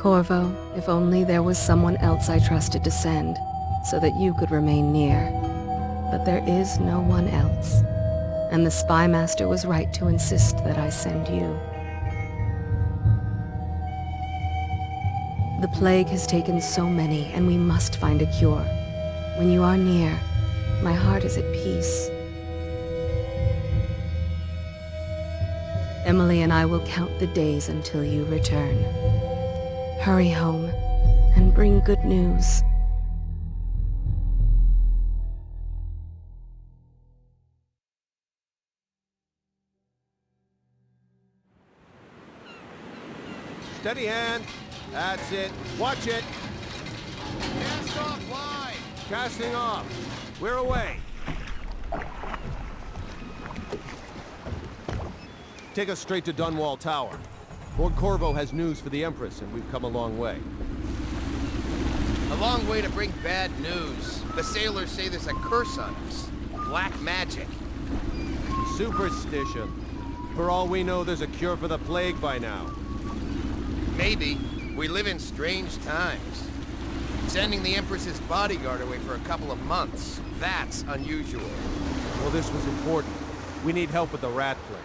Corvo, if only there was someone else I trusted to send, so that you could remain near. But there is no one else, and the Spymaster was right to insist that I send you. The plague has taken so many, and we must find a cure. When you are near, my heart is at peace. Emily and I will count the days until you return. Hurry home, and bring good news. Steady hand. That's it. Watch it. Cast off line. Casting off. We're away. Take us straight to Dunwall Tower. Lord Corvo has news for the Empress, and we've come a long way. A long way to bring bad news. The sailors say there's a curse on us. Black magic. Superstition. For all we know, there's a cure for the plague by now. Maybe. We live in strange times. Sending the Empress's bodyguard away for a couple of months. That's unusual. Well, this was important. We need help with the rat plague.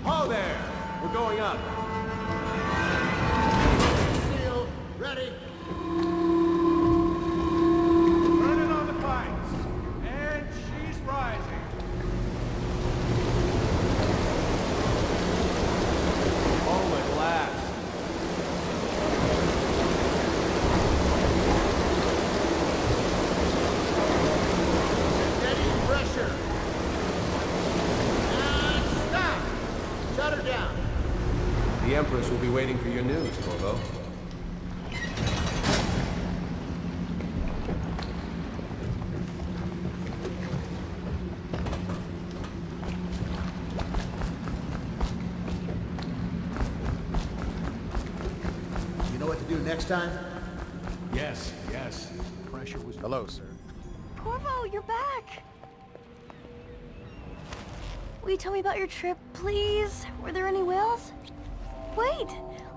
Ho there! We're going up. Seal. Ready. Turning on the pipes. And she's rising. Oh, at last. Steady pressure. And stop. Shut her down. The Empress will be waiting for your news, Corvo. You know what to do next time? Yes, yes. Pressure was... Hello, sir. Corvo, you're back! Will you tell me about your trip, please? Were there any whales? Wait!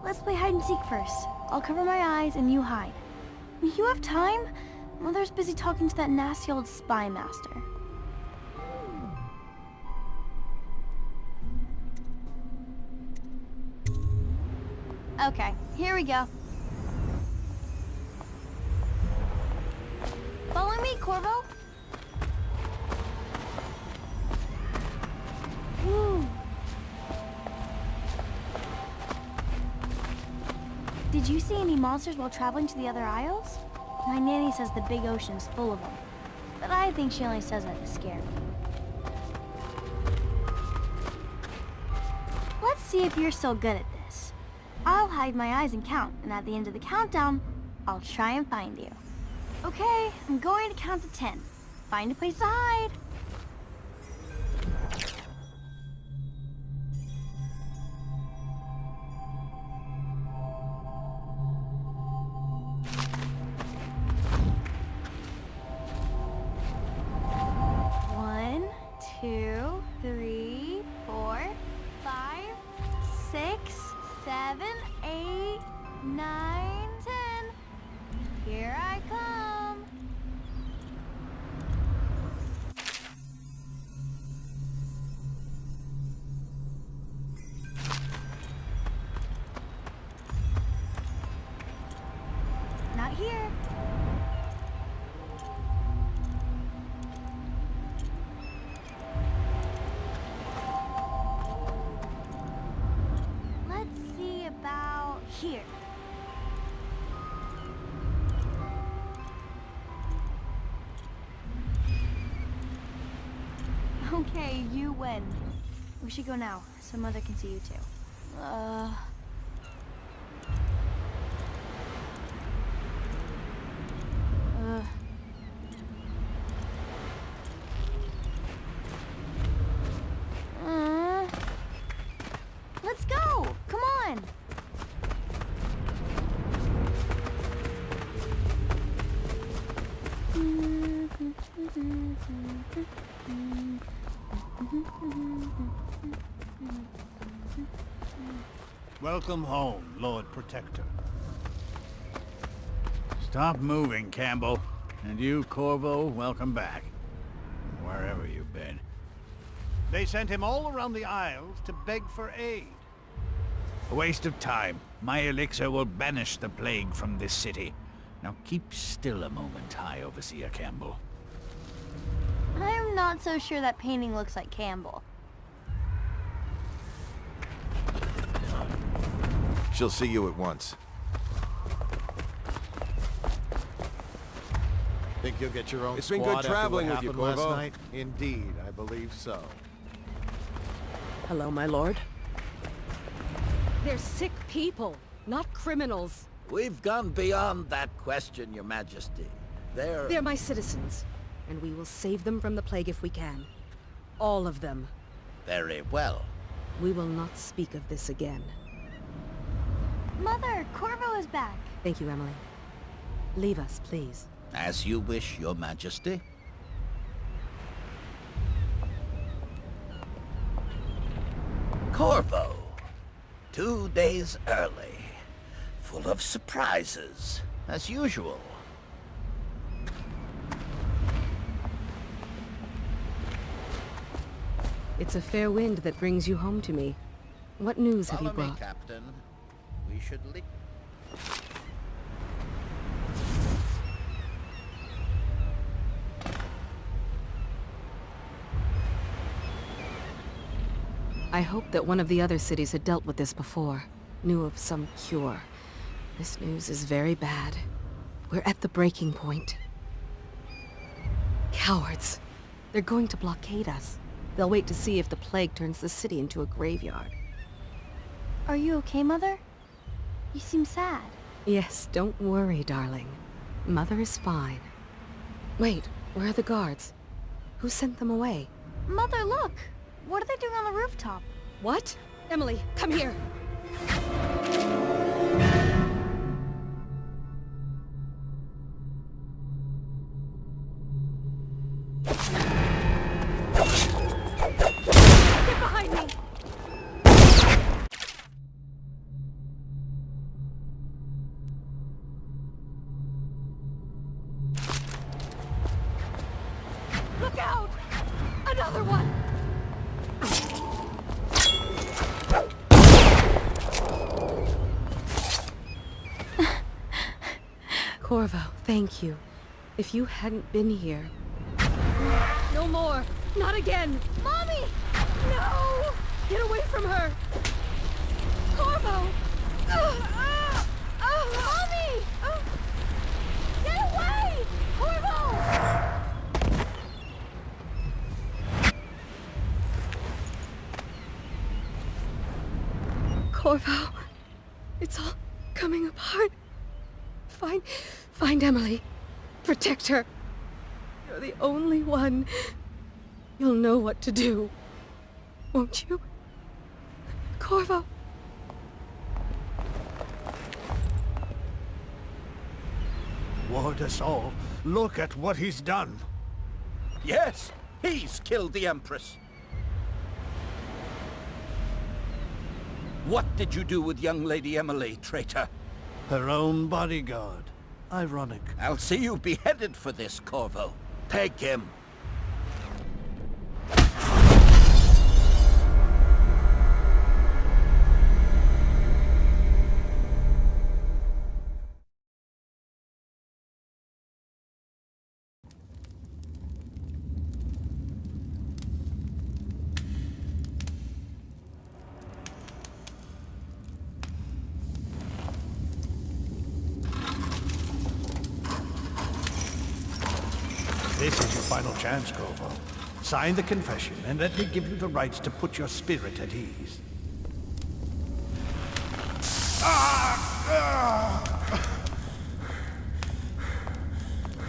Let's play hide and seek first. I'll cover my eyes and you hide. You have time? Mother's busy talking to that nasty old Spymaster. Okay, here we go. Follow me, Corvo. Ooh. Did you see any monsters while traveling to the other isles? My nanny says the big ocean's full of them, but I think she only says that to scare me. Let's see if you're still good at this. I'll hide my eyes and count, and at the end of the countdown, I'll try and find you. Okay, I'm going to count to 10. Find a place to hide. One, 2, 3, 4, 5, 6, 7, 8, 9, 10. Here I come. Not here. Let's see about here. Okay, you win. We should go now, so Mother can see you too. Let's go! Come on! Welcome home, Lord Protector. Stop moving, Campbell. And you, Corvo, welcome back. Wherever you've been. They sent him all around the Isles to beg for aid. A waste of time. My elixir will banish the plague from this city. Now keep still a moment, High Overseer Campbell. I'm not so sure that painting looks like Campbell. She'll see you at once. Think you'll get your own It's been squad good traveling after with what you, happened Corvo. last night? Indeed, I believe so. Hello, my lord. They're sick people, not criminals. We've gone beyond that question, Your Majesty. They're my citizens, and we will save them from the plague if we can. All of them. Very well. We will not speak of this again. Mother, Corvo is back. Thank you, Emily. Leave us, please. As you wish, Your Majesty. Corvo. 2 days early. Full of surprises, as usual. It's a fair wind that brings you home to me. What news have you Follow me, brought? Captain. We should leave. I hoped that one of the other cities had dealt with this before. Knew of some cure. This news is very bad. We're at the breaking point. Cowards. They're going to blockade us. They'll wait to see if the plague turns the city into a graveyard. Are you okay, Mother? You seem sad. Yes, don't worry, darling. Mother is fine. Wait, where are the guards? Who sent them away? Mother, look! What are they doing on the rooftop? What? Emily, come here! Get behind me! Look out! Another one! Corvo, thank you. If you hadn't been here... No more! Not again! Mommy! No! Get away from her! Corvo! Mommy! Get away! Corvo! Corvo, it's all coming apart. Find Emily. Protect her. You're the only one. You'll know what to do. Won't you? Corvo. Ward us all. Look at what he's done. Yes, he's killed the Empress. What did you do with young Lady Emily, traitor? Her own bodyguard. Ironic. I'll see you beheaded for this, Corvo. Take him. This is your final chance, Corvo. Sign the confession, and let me give you the rights to put your spirit at ease.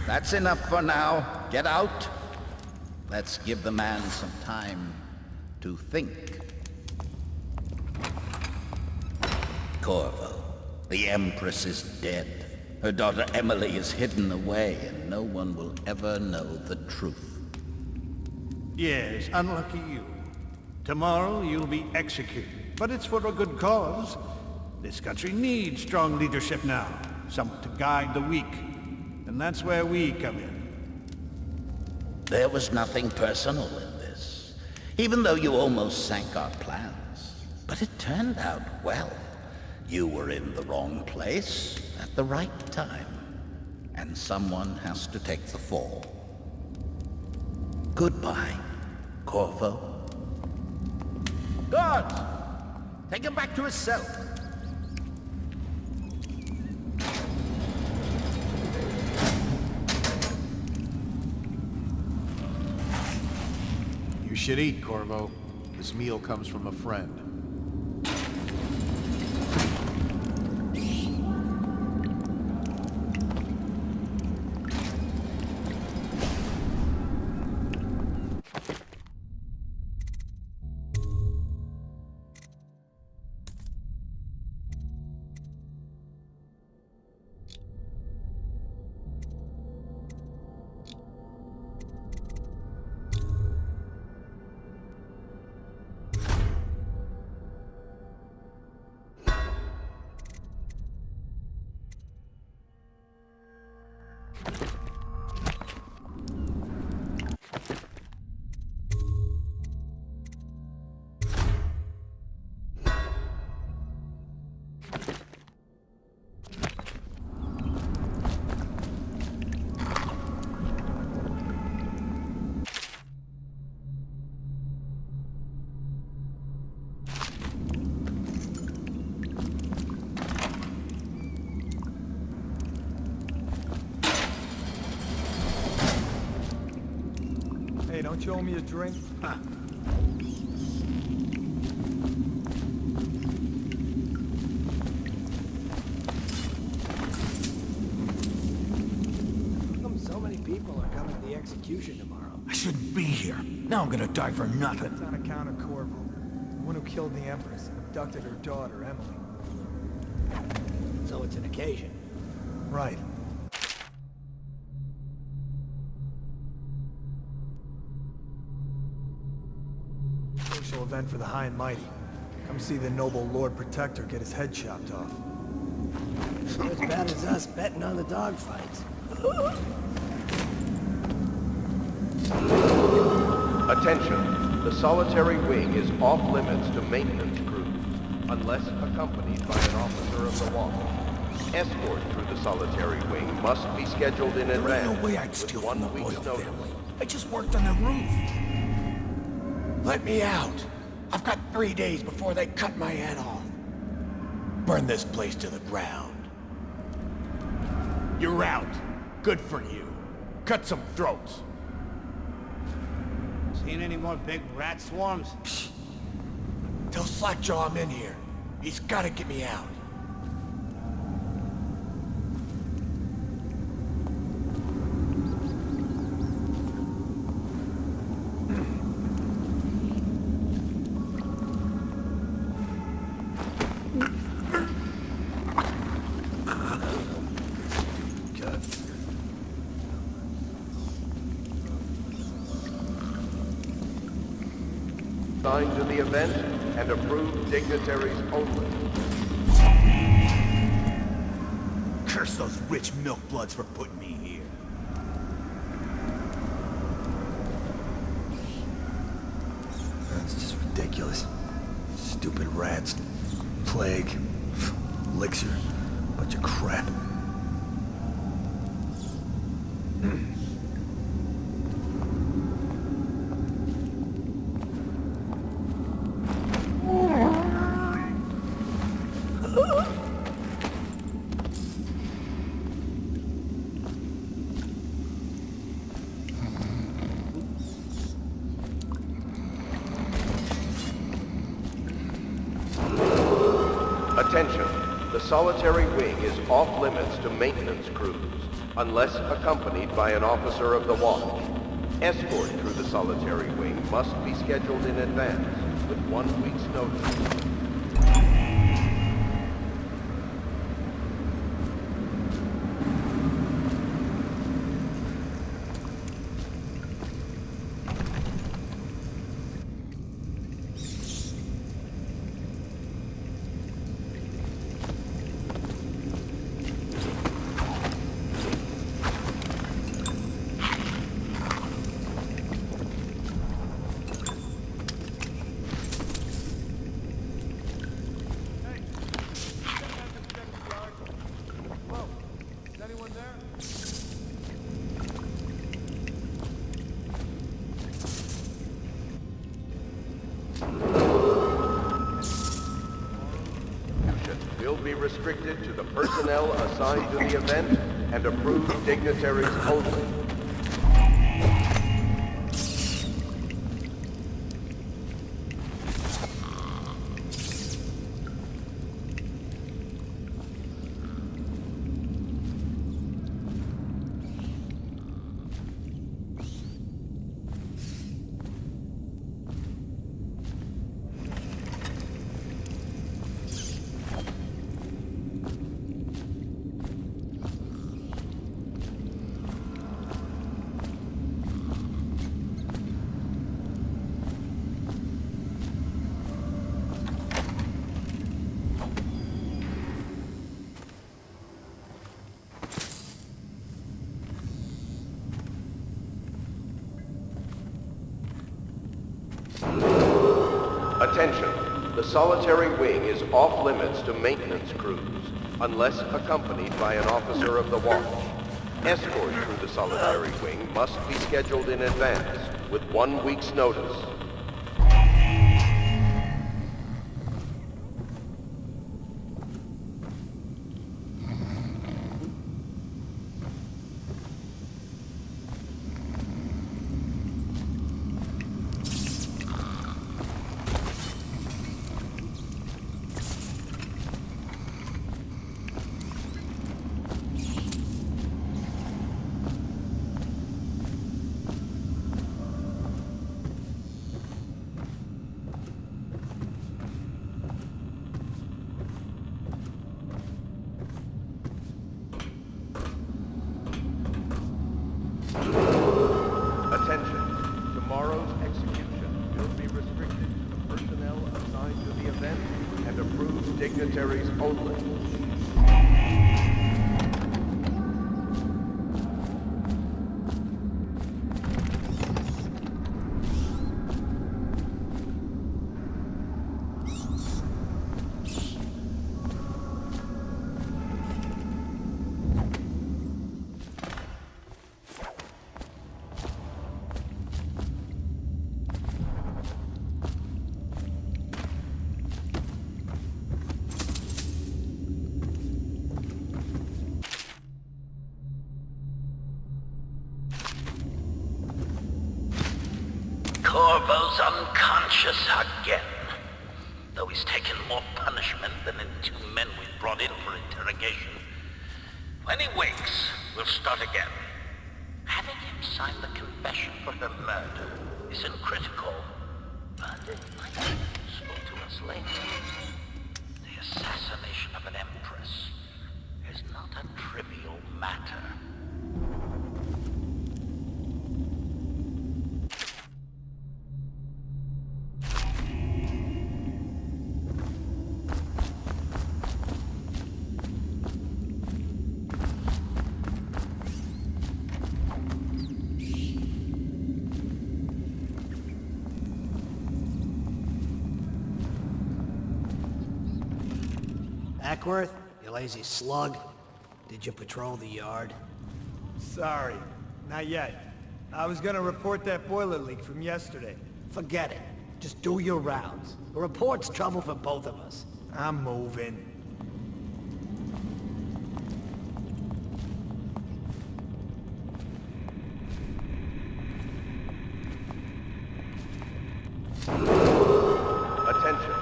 That's enough for now. Get out. Let's give the man some time to think. Corvo, the Empress is dead. Her daughter Emily is hidden away, and no one will ever know the truth. Yes, unlucky you. Tomorrow you'll be executed, but it's for a good cause. This country needs strong leadership now. Someone to guide the weak. And that's where we come in. There was nothing personal in this, even though you almost sank our plans. But it turned out well. You were in the wrong place at the right time. And someone has to take the fall. Goodbye, Corvo. Guards! Take him back to his cell. You should eat, Corvo. This meal comes from a friend. Hey, don't you owe me a drink? So many people are coming to the execution tomorrow. I shouldn't be here. Now I'm gonna die for nothing. It's on account of Corvo, the one who killed the Empress and abducted her daughter, Emily. So it's an occasion. Right. Social event for the high and mighty. Come see the noble Lord Protector get his head chopped off. Not as bad as us betting on the dogfights. Attention, the solitary wing is off limits to maintenance crews, unless accompanied by an officer of the watch. Escort through the solitary wing must be scheduled in There advance. ain't no way I'd with steal 1 from the week's royal notice. family. I just worked on the roof. Let me out. I've got 3 days before they cut my head off. Burn this place to the ground. You're out. Good for you. Cut some throats. Seen any more big rat swarms? Psst. Tell Slackjaw I'm in here. He's gotta get me out. Signed to the event and approved dignitaries only. Curse those rich milk bloods for putting me here. That's just ridiculous. Stupid rats. Plague. Elixir. Bunch of crap. Attention, the solitary wing is off limits to maintenance crews, unless accompanied by an officer of the watch. Escort through the solitary wing must be scheduled in advance, with 1 week's notice. be restricted to the personnel assigned to the event and approved dignitaries only. Attention, the solitary wing is off limits to maintenance crews, unless accompanied by an officer of the watch. Escort through the solitary wing must be scheduled in advance, with 1 week's notice. Attention, tomorrow's execution will be restricted to the personnel assigned to the event and approved dignitaries only. Corvo's unconscious again, though he's taken more punishment than the 2 men we brought in for interrogation. When he wakes, we'll start again. Having him sign the confession for her murder isn't critical, but it might be useful to us later. The assassination of an Empress is not a trivial matter. Ackworth, you lazy slug. Did you patrol the yard? Sorry, not yet. I was gonna report that boiler leak from yesterday. Forget it. Just do your rounds. A report's trouble for both of us. I'm moving. Attention,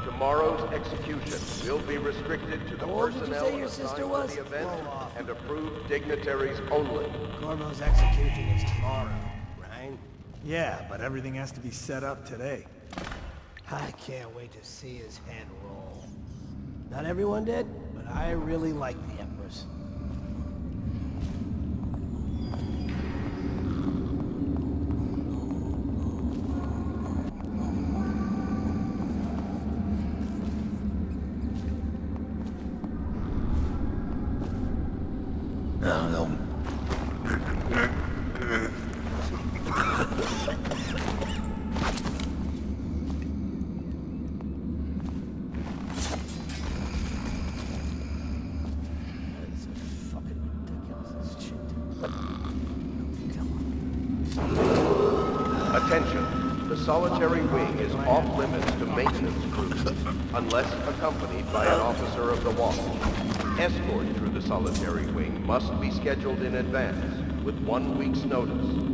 tomorrow's execution will be restricted to the How old did you personnel say your assigned sister to was? the event Roll off. and approved dignitaries only. Corvo's execution is tomorrow, right? Yeah, but everything has to be set up today. I can't wait to see his head roll. Not everyone did, but I really like the Empress. Attention, The solitary wing is off limits to maintenance crews, unless accompanied by an officer of the watch. Escort through the solitary wing must be scheduled in advance, with 1 week's notice.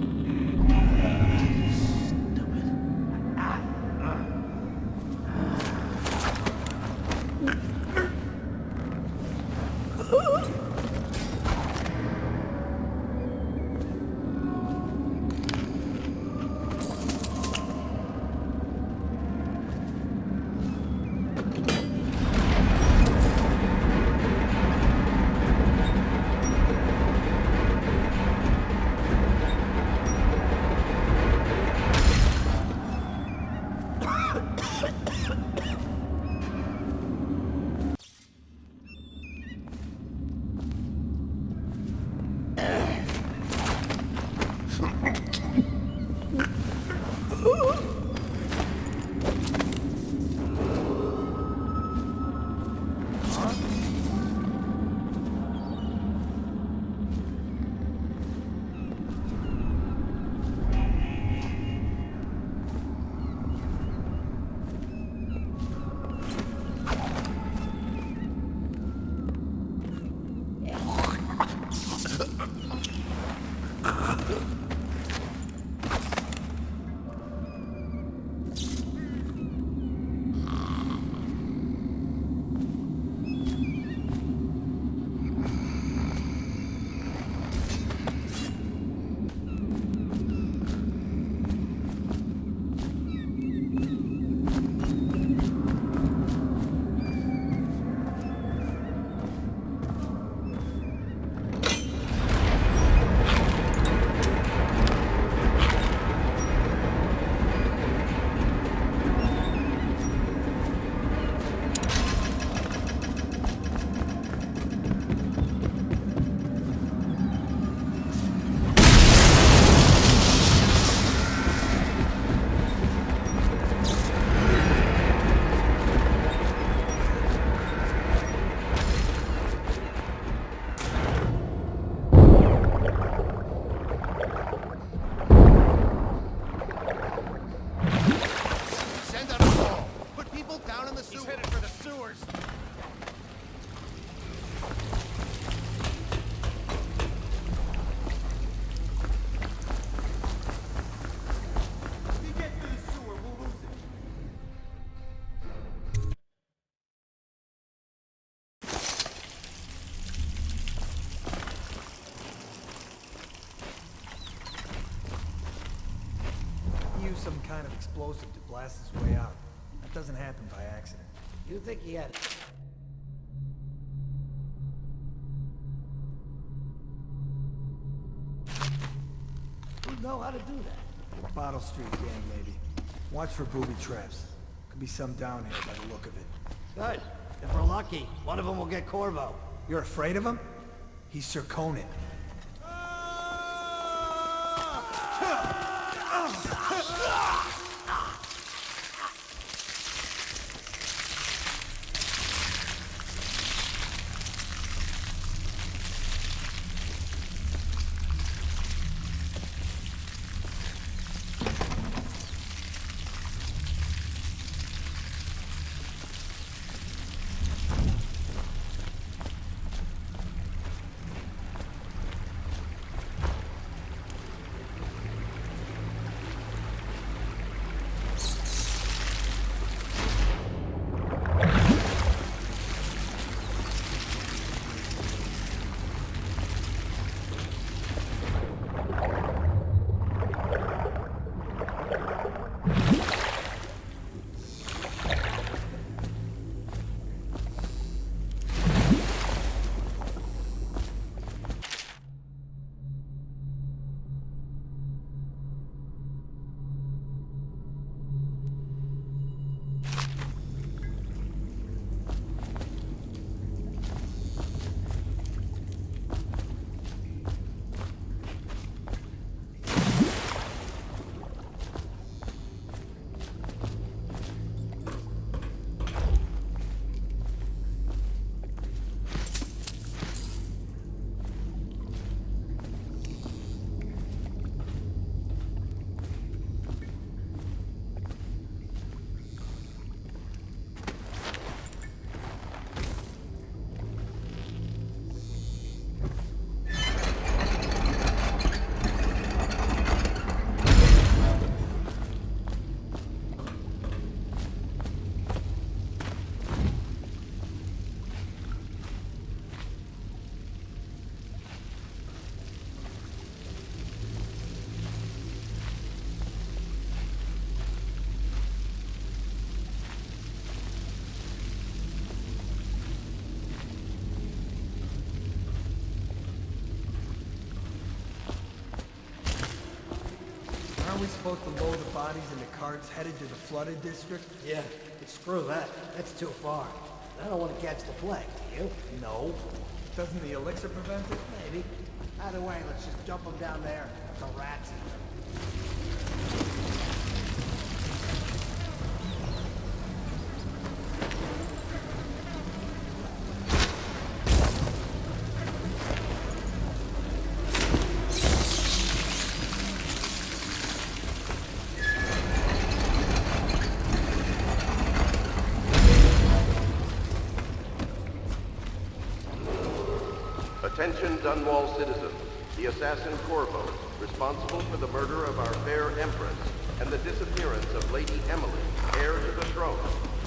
Some kind of explosive to blast his way out. That doesn't happen by accident. You think he had... Who'd know how to do that? Bottle Street gang, maybe. Watch for booby traps. Could be some down here by the look of it. Good. If we're lucky, one of them will get Corvo. You're afraid of him? He's Sir Conan. supposed to load the bodies into carts headed to the flooded district? Yeah, but screw that. That's too far. I don't want to catch the plague, do you? No. Doesn't the elixir prevent it? Maybe. Either way, let's just dump them down there. The rats eat them. Attention Dunwall citizens. The assassin Corvo, responsible for the murder of our fair Empress and the disappearance of Lady Emily, heir to the throne,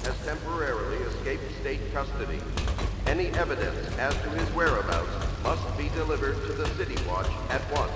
has temporarily escaped state custody. Any evidence as to his whereabouts must be delivered to the City Watch at once.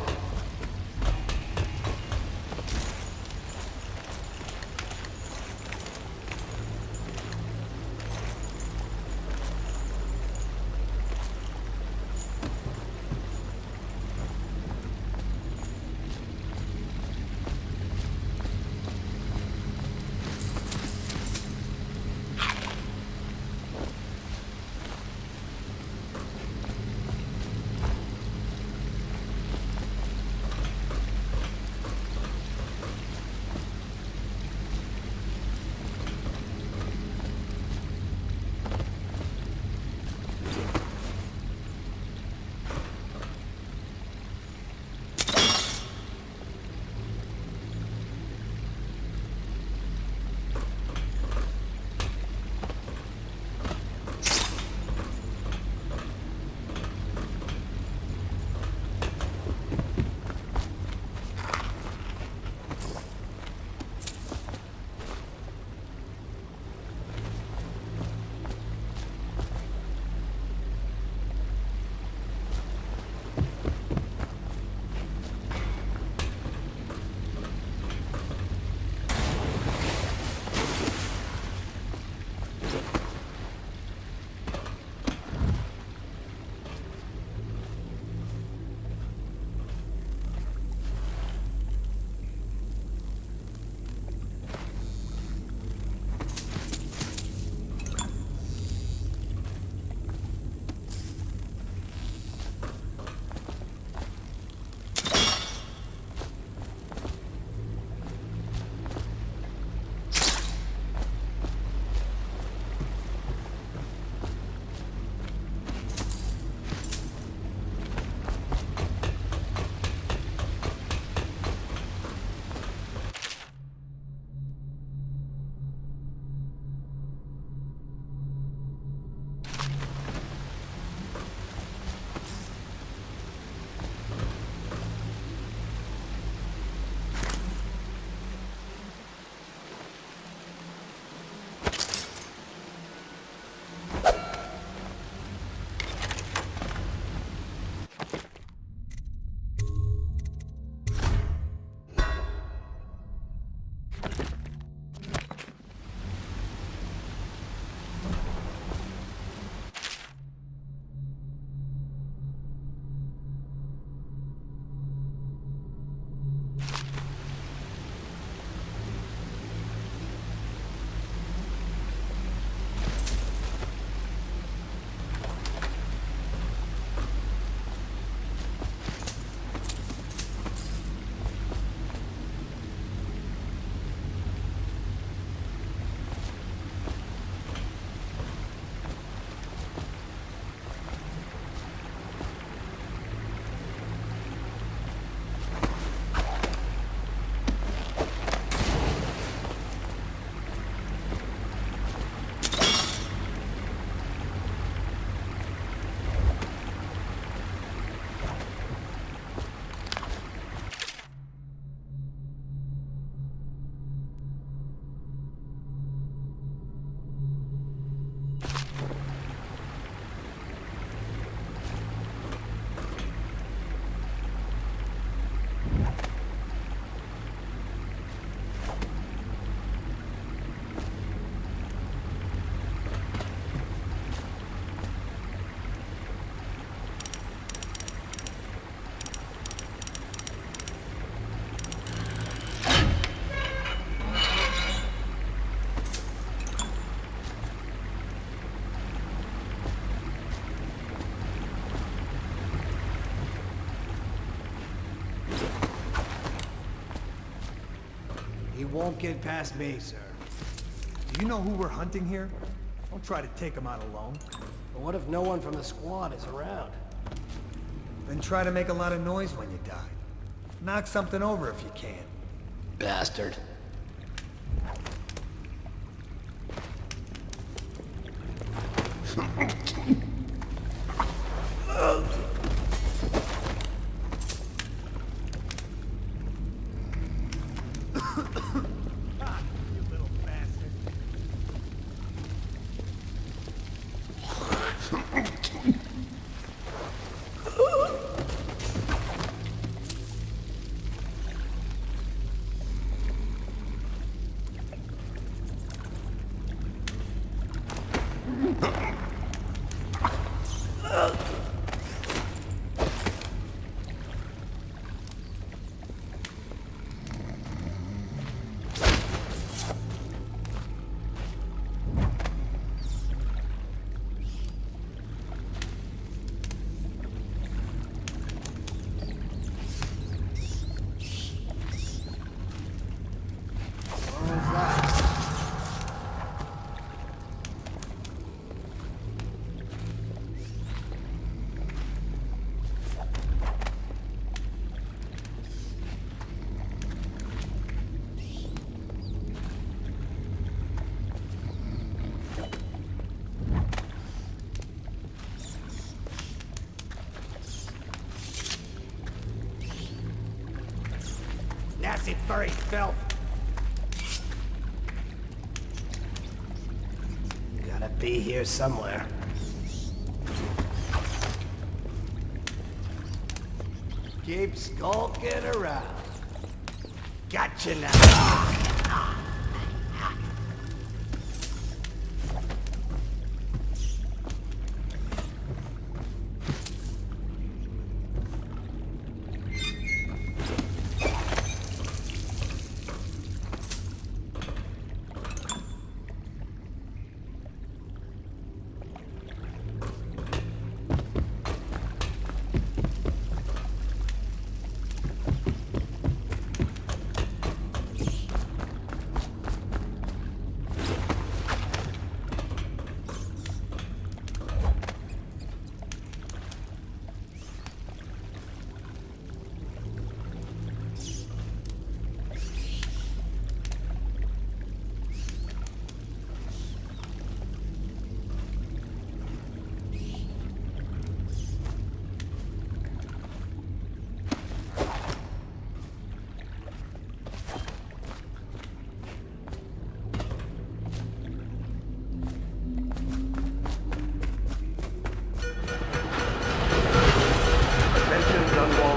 you won't get past me, sir. Do you know who we're hunting here? Don't try to take him out alone. But what if no one from the squad is around? Then try to make a lot of noise when you die. Knock something over if you can. Bastard. Nasty furry filth. Gotta be here somewhere. Keep skulking around. Gotcha now. Dunwall,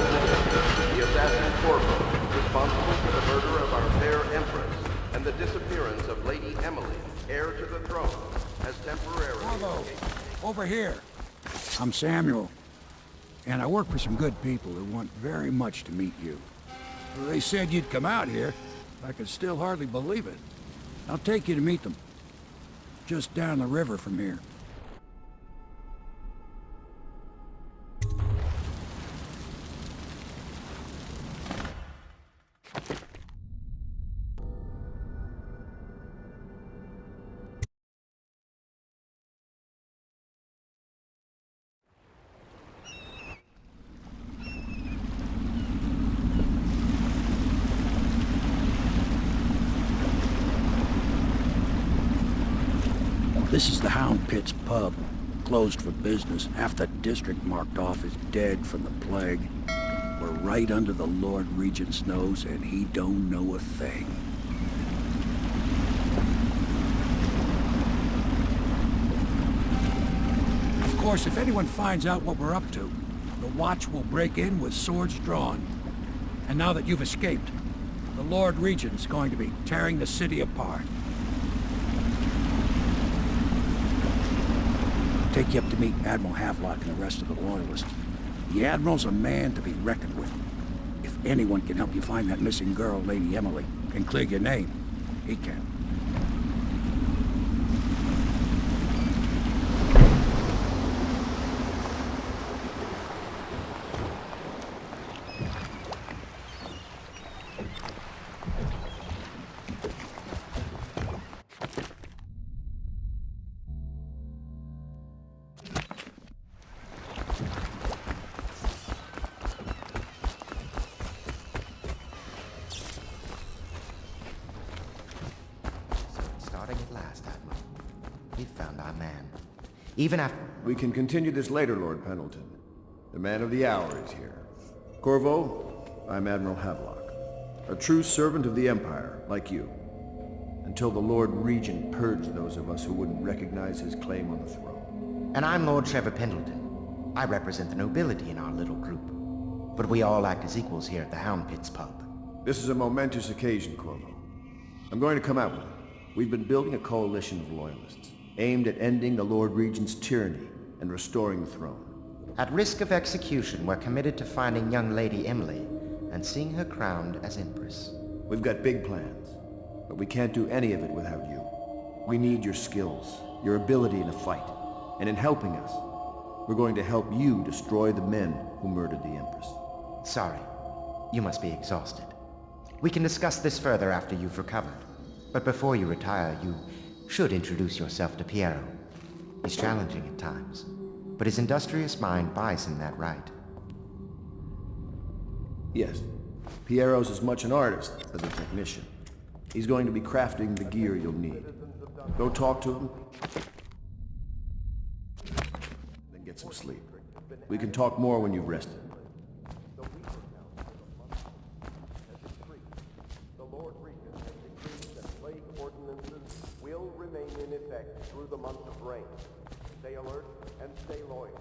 the assassin Corvo, responsible for the murder of our fair Empress and the disappearance of Lady Emily, heir to the throne, has temporarily... Corvo, over here. I'm Samuel, and I work for some good people who want very much to meet you. They said you'd come out here. I can still hardly believe it. I'll take you to meet them. Just down the river from here. This is the Hound Pits Pub, closed for business. Half the district marked off as dead from the plague. We're right under the Lord Regent's nose, and he don't know a thing. Of course, if anyone finds out what we're up to, the Watch will break in with swords drawn. And now that you've escaped, the Lord Regent's going to be tearing the city apart. Take you up to meet Admiral Havelock and the rest of the Loyalists. The Admiral's a man to be reckoned with. If anyone can help you find that missing girl, Lady Emily, and clear your name, he can. we found our man. Even after... We can continue this later, Lord Pendleton. The man of the hour is here. Corvo, I'm Admiral Havelock. A true servant of the Empire, like you. Until the Lord Regent purged those of us who wouldn't recognize his claim on the throne. And I'm Lord Trevor Pendleton. I represent the nobility in our little group. But we all act as equals here at the Hound Pits Pub. This is a momentous occasion, Corvo. I'm going to come out with it. We've been building a coalition of loyalists, aimed at ending the Lord Regent's tyranny and restoring the throne. At risk of execution, we're committed to finding young Lady Emily and seeing her crowned as Empress. We've got big plans, but we can't do any of it without you. We need your skills, your ability in a fight, and in helping us, we're going to help you destroy the men who murdered the Empress. Sorry, you must be exhausted. We can discuss this further after you've recovered. But before you retire, you should introduce yourself to Piero. He's challenging at times, but his industrious mind buys him that right. Yes, Piero's as much an artist as a technician. He's going to be crafting the gear you'll need. Go talk to him, then get some sleep. We can talk more when you've rested. The Lord Regent has decreed that plague ordinances will remain in effect through the month of rain. Stay alert and stay loyal.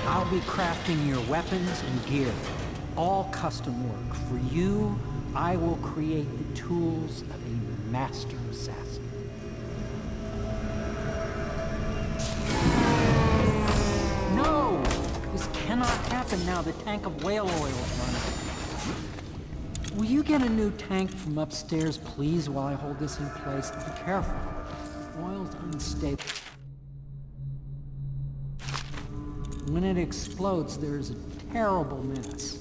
I'll be crafting your weapons and gear. All custom work. For you, I will create the tools of a master assassin. No! This cannot happen now. The tank of whale oil is running. Will you get a new tank from upstairs, please, while I hold this in place? Be careful. Oil's unstable. When it explodes, there's a terrible mess.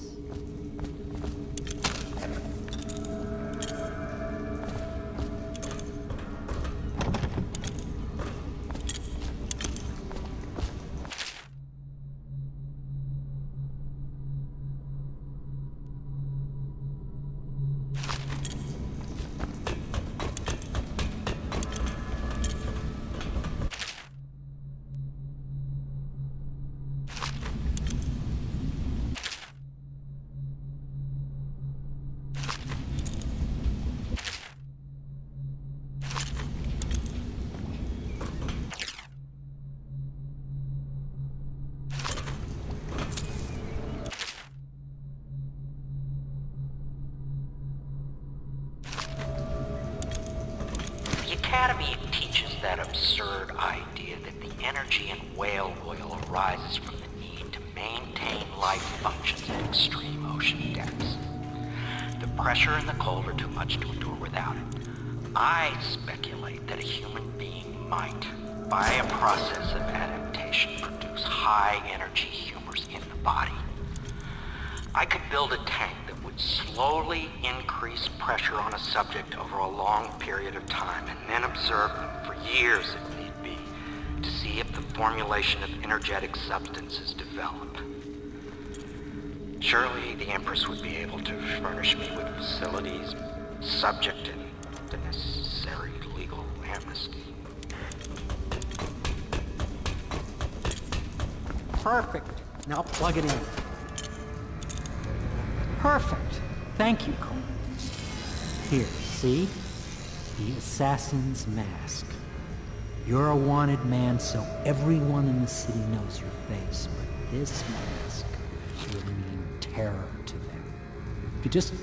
Academy teaches that absurd idea that the energy in whale oil arises from the need to maintain life functions at extreme ocean depths. The pressure and the cold are too much to endure without it. I speculate that a human being might, by a process of adaptation, produce high-energy humors in the body. I could build a tank that would slowly increase pressure on a subject over a long period of time and then observe them for years if need be to see if the formulation of energetic substances develop. Surely the Empress would be able to furnish me with facilities subject to the necessary legal amnesty. Perfect. Now plug it in. Perfect. Thank you, Corvo. Here, see? The assassin's mask. You're a wanted man, so everyone in the city knows your face, but this mask will mean terror to them. If you just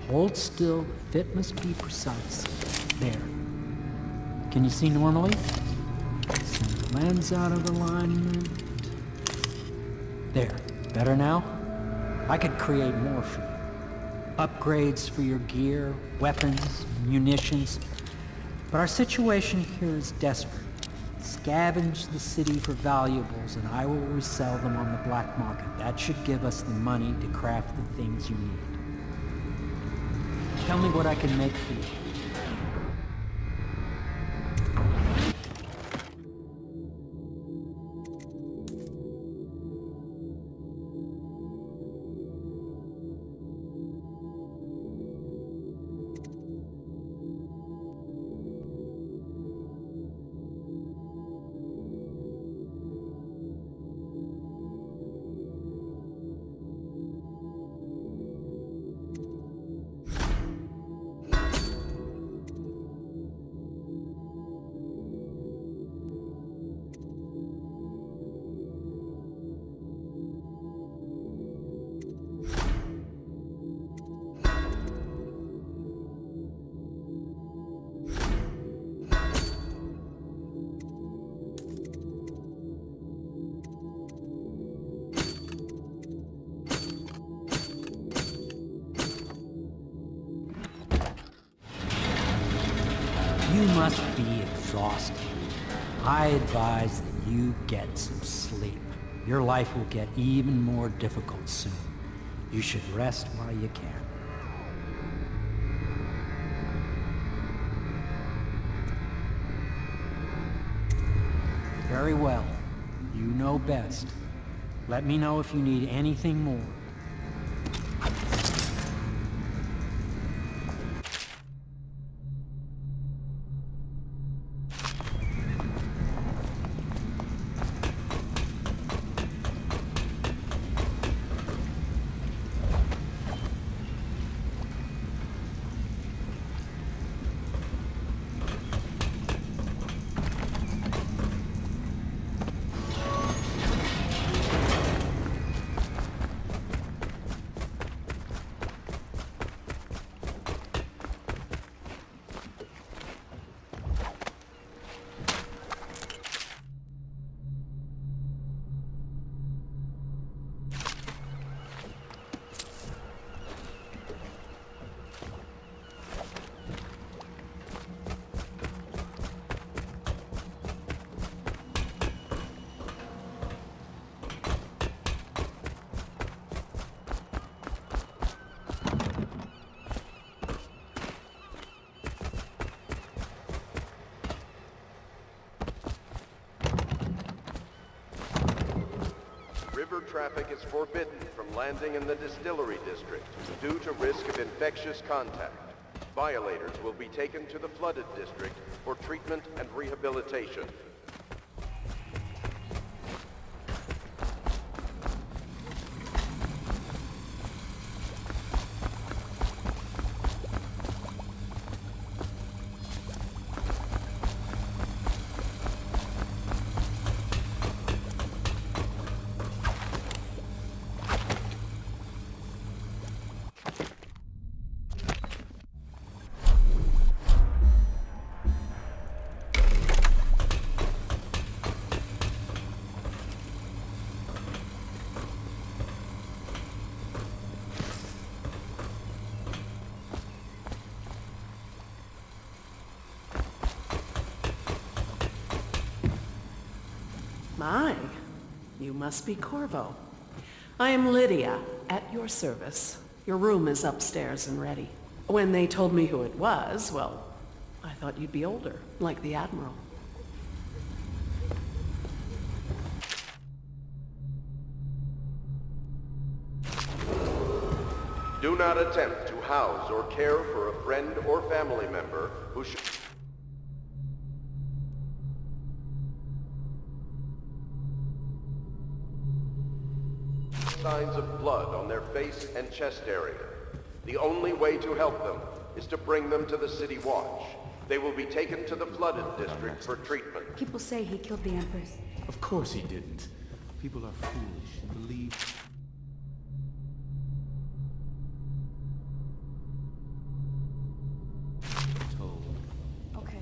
hold still, the fit must be precise. There. Can you see normally? Send the lens out of alignment. There. Better now? I could create more for you. Upgrades for your gear, weapons, munitions. But our situation here is desperate. Scavenge the city for valuables, and I will resell them on the black market. That should give us the money to craft the things you need. Tell me what I can make for you. You must be exhausted. I advise that you get some sleep. Your life will get even more difficult soon. You should rest while you can. Very well. You know best. Let me know if you need anything more. River traffic is forbidden from landing in the distillery district due to risk of infectious contact. Violators will be taken to the flooded district for treatment and rehabilitation. My, you must be Corvo. I am Lydia, at your service. Your room is upstairs and ready. When they told me who it was, well, I thought you'd be older, like the Admiral. Do not attempt to house or care for a friend or family member who should... signs of blood on their face and chest area. The only way to help them is to bring them to the City Watch. They will be taken to the flooded district for treatment. People say he killed the Empress. Of course he didn't. People are foolish and believe... told. Okay.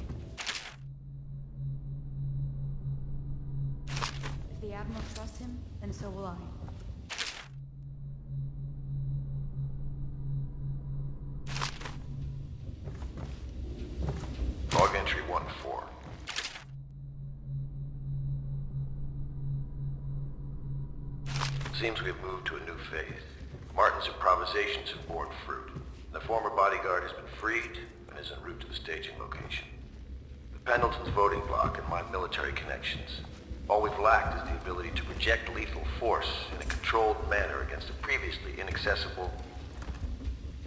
If the Admiral trusts him, then so will I. Log entry 1-4. Seems we've moved to a new phase. Martin's improvisations have borne fruit. The former bodyguard has been freed and is en route to the staging location. The Pendleton's voting block and my military connections. All we've lacked is the ability to project lethal force in a controlled manner against a previously inaccessible...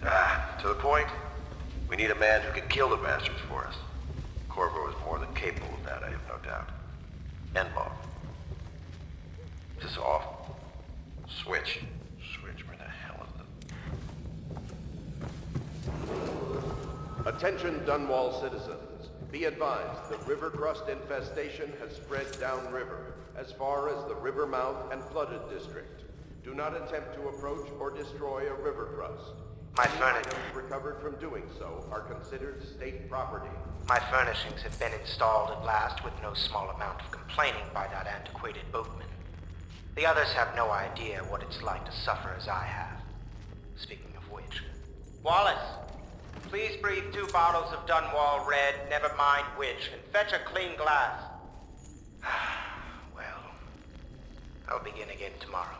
to the point, we need a man who can kill the bastards for us. Corvo is more than capable of that, I have no doubt. N-bomb. Is this off? Switch. Switch, where the hell is it? Attention Dunwall citizens. Be advised, the river crust infestation has spread downriver, as far as the river mouth and flooded district. Do not attempt to approach or destroy a river crust. My furnishings recovered from doing so are considered state property. My furnishings have been installed at last with no small amount of complaining by that antiquated boatman. The others have no idea what it's like to suffer as I have. Speaking of which... Wallace! Please breathe 2 bottles of Dunwall Red, never mind which, and fetch a clean glass. Well, I'll begin again tomorrow.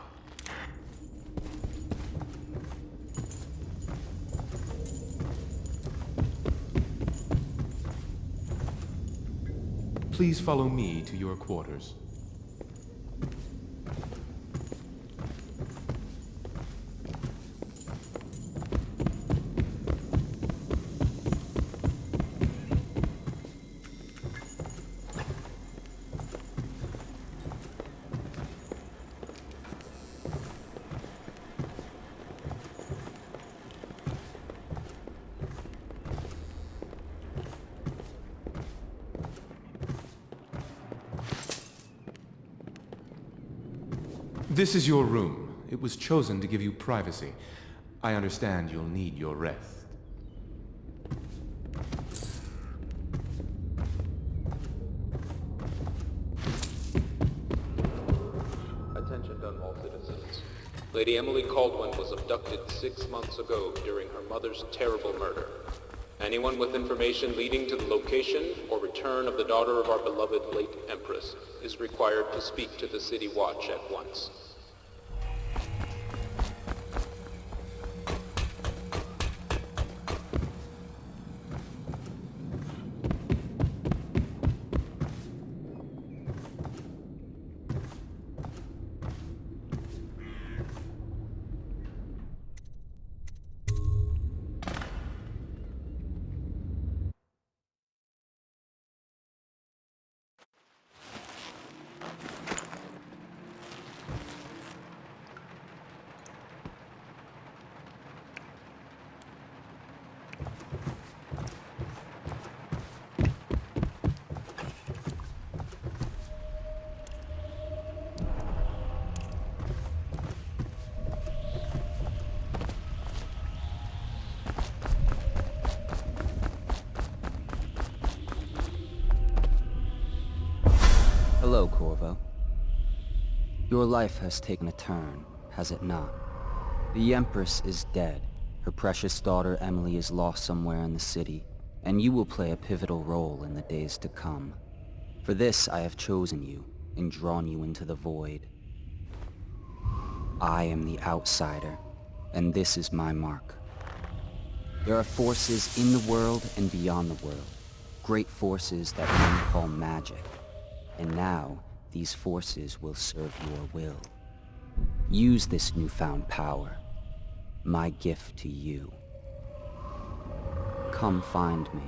Please follow me to your quarters. This is your room. It was chosen to give you privacy. I understand you'll need your rest. Attention Dunwall citizens. Lady Emily Caldwell was abducted 6 months ago during her mother's terrible murder. Anyone with information leading to the location or return of the daughter of our beloved late Empress is required to speak to the City Watch at once. Hello, Corvo. Your life has taken a turn, has it not? The Empress is dead. Her precious daughter Emily is lost somewhere in the city, and you will play a pivotal role in the days to come. For this, I have chosen you and drawn you into the void. I am the outsider, and this is my mark. There are forces in the world and beyond the world, great forces that men call magic. And now, these forces will serve your will. Use this newfound power, my gift to you. Come find me.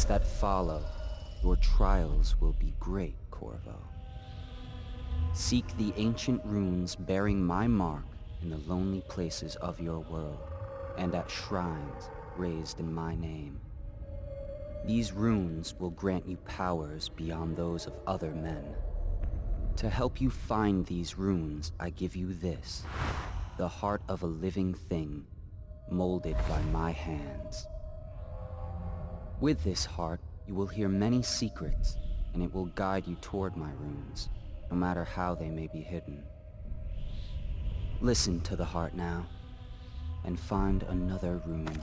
days that follow, your trials will be great, Corvo. Seek the ancient runes bearing my mark in the lonely places of your world, and at shrines raised in my name. These runes will grant you powers beyond those of other men. To help you find these runes, I give you this, the heart of a living thing, molded by my hands. With this heart, you will hear many secrets, and it will guide you toward my runes, no matter how they may be hidden. Listen to the heart now, and find another rune.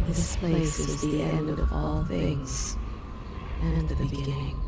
This place is the end of all things, and the beginning.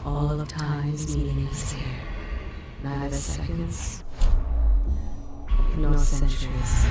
All of time is meaningless here. Neither seconds, nor centuries.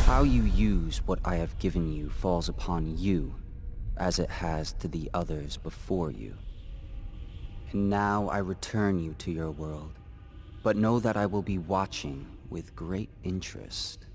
How you use what I have given you falls upon you, as it has to the others before you. And now I return you to your world, but know that I will be watching with great interest.